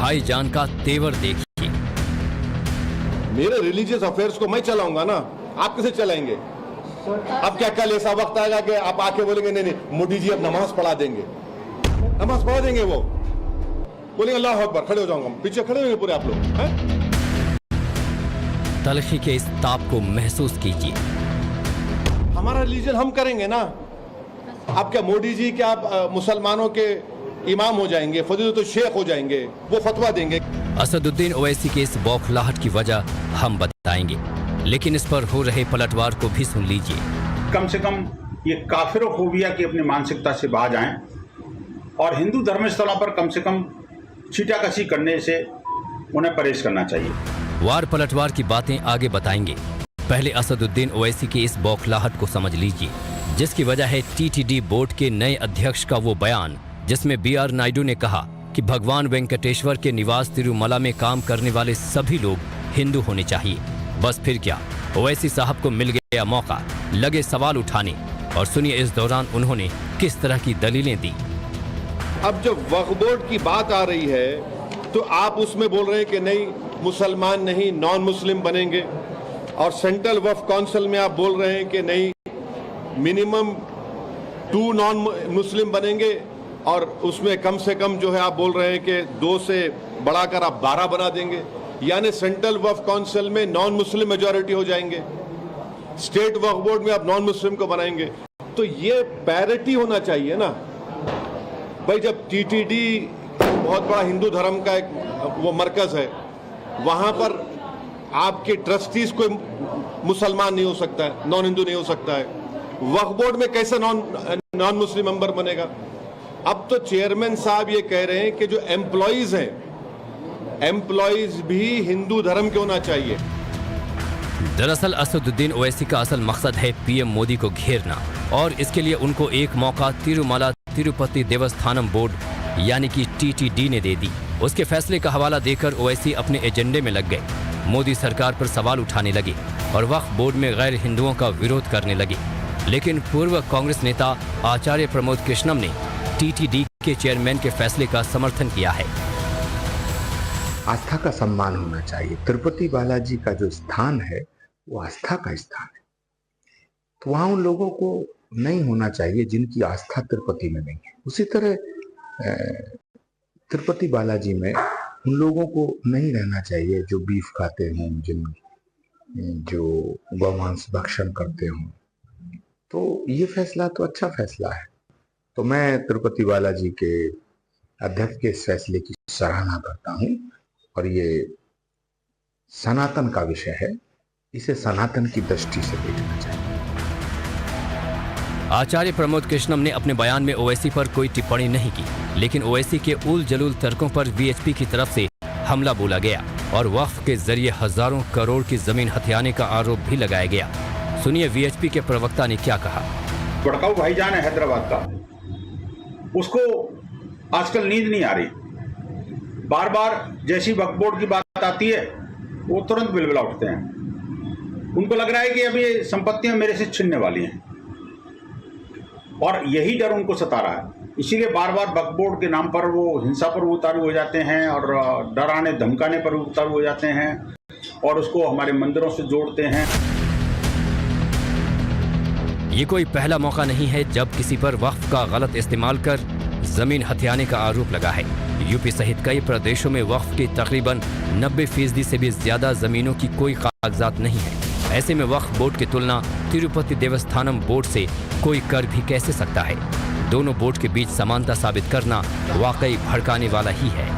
भाईजान का तेवर देखिए। मेरे रिलीजियस अफेयर्स को मैं चलाऊंगा ना, आप कैसे चलाएंगे? अब क्या कल ऐसा वक्त आएगा कि आप आके बोलेंगे नहीं नहीं मोदी जी अब नमाज पढ़ा देंगे, नमाज पढ़ा देंगे, वो बोलेंगे अल्लाह अकबर, खड़े हो जाऊंगा, पीछे खड़े होंगे पूरे आप लोग हैं? तलखी के इस ताप को महसूस कीजिए। हमारा रिलीजन हम करेंगे ना। आप क्या मोदी जी क्या मुसलमानों के इमाम हो जाएंगे, फजीलत शेख हो जाएंगे, वो फतवा देंगे? असदुद्दीन ओवैसी के इस बौखलाहट की वजह हम बताएंगे, लेकिन इस पर हो रहे पलटवार को भी सुन लीजिए। कम से कम ये काफिरोफोबिया की अपनी मानसिकता से बाहर आएं और हिंदू धर्मस्थलों पर कम से कम छीटाकशी करने से उन्हें परहेज करना चाहिए। वार पलटवार की बातें आगे बताएंगे। पहले असदुद्दीन ओवैसी की इस बौखलाहट को समझ लीजिए, जिसकी वजह है टीटीडी बोर्ड के नए अध्यक्ष का वो बयान जिसमें BR नायडू ने कहा कि भगवान वेंकटेश्वर के निवास तिरुमला में काम करने वाले सभी लोग हिंदू होने चाहिए। बस फिर क्या, ओवैसी साहब को मिल गया मौका, लगे सवाल उठाने, और सुनिए इस दौरान उन्होंने किस तरह की दलीलें दी। अब जब वक्फ बोर्ड की बात आ रही है तो आप उसमें बोल रहे हैं कि नहीं मुसलमान नहीं नॉन मुस्लिम बनेंगे, और सेंट्रल वक्फ काउंसिल में आप बोल रहे हैं कि नहीं मिनिमम 2 नॉन मुस्लिम बनेंगे, और उसमें कम से कम जो है आप बोल रहे हैं कि 2 से बढ़ाकर आप 12 बना देंगे, यानी सेंट्रल वक्फ काउंसिल में नॉन मुस्लिम मेजॉरिटी हो जाएंगे, स्टेट वक्फ बोर्ड में आप नॉन मुस्लिम को बनाएंगे। तो ये पैरिटी होना चाहिए ना भाई। जब टीटीडी बहुत बड़ा हिंदू धर्म का एक वो मरकज है, वहां पर आपके ट्रस्टीज कोई मुसलमान नहीं हो सकता है, नॉन हिंदू नहीं हो सकता है। वक्फ बोर्ड में कैसे नॉन मुस्लिम मेंबर बनेगा? अब तो चेयरमैन साहब ये कह रहे हैं कि जो एम्प्लॉइज हैं, एम्प्लॉइज भी हिंदू धर्म के होना चाहिए। दरअसल असदुद्दीन ओवैसी का असल मकसद है PM मोदी को घेरना, और इसके लिए उनको एक मौका तिरुमला तिरुपति देवस्थानम बोर्ड यानी कि TTD ने दे दी। उसके फैसले का हवाला देकर ओवैसी अपने एजेंडे में लग गए, मोदी सरकार पर सवाल उठाने लगे और वक्फ बोर्ड में गैर हिंदुओं का विरोध करने लगे। लेकिन पूर्व कांग्रेस नेता आचार्य प्रमोद कृष्णम ने TTD के चेयरमैन के फैसले का समर्थन किया है। आस्था का सम्मान होना चाहिए। तिरुपति बालाजी का जो स्थान है वो आस्था का स्थान है, तो वहां उन लोगों को नहीं होना चाहिए जिनकी आस्था तिरुपति में नहीं है। उसी तरह तिरुपति बालाजी में उन लोगों को नहीं रहना चाहिए जो बीफ खाते हों, जो गौमांस भक्षण करते हों। तो ये फैसला तो अच्छा फैसला है, तो मैं तिरुपति बालाजी के अध्यक्ष के इस फैसले की सराहना करता हूं, और ये सनातन का विषय है, इसे सनातन की दृष्टि से देखना चाहिए। आचार्य प्रमोद कृष्णम ने अपने बयान में ओवैसी पर कोई टिप्पणी नहीं की, लेकिन ओवैसी के उल जलूल तर्कों पर VHP की तरफ से हमला बोला गया और वक्फ के जरिए हजारों करोड़ की जमीन हथियाने का आरोप भी लगाया गया। सुनिए VHP के प्रवक्ता ने क्या कहा। बड़काऊ भाईजान है हैदराबाद का, उसको आजकल नींद नहीं आ रही। बार बार जैसी वक्फ बोर्ड की बात आती है वो तुरंत बिलबिला उठते हैं। उनको लग रहा है कि अब ये संपत्तियां मेरे से छिनने वाली हैं, और यही डर उनको सता रहा है। इसीलिए बार बार वक्फ बोर्ड के नाम पर वो हिंसा पर उतारू हो जाते हैं, और डराने धमकाने पर उतारू हो जाते हैं, और उसको हमारे मंदिरों से जोड़ते हैं। ये कोई पहला मौका नहीं है जब किसी पर वक्फ का गलत इस्तेमाल कर जमीन हथियाने का आरोप लगा है। यूपी सहित कई प्रदेशों में वक्फ की तकरीबन 90% से भी ज्यादा जमीनों की कोई कागजात नहीं है। ऐसे में वक्फ बोर्ड की तुलना तिरुपति देवस्थानम बोर्ड से कोई कर भी कैसे सकता है? दोनों बोर्ड के बीच समानता साबित करना वाकई भड़काने वाला ही है।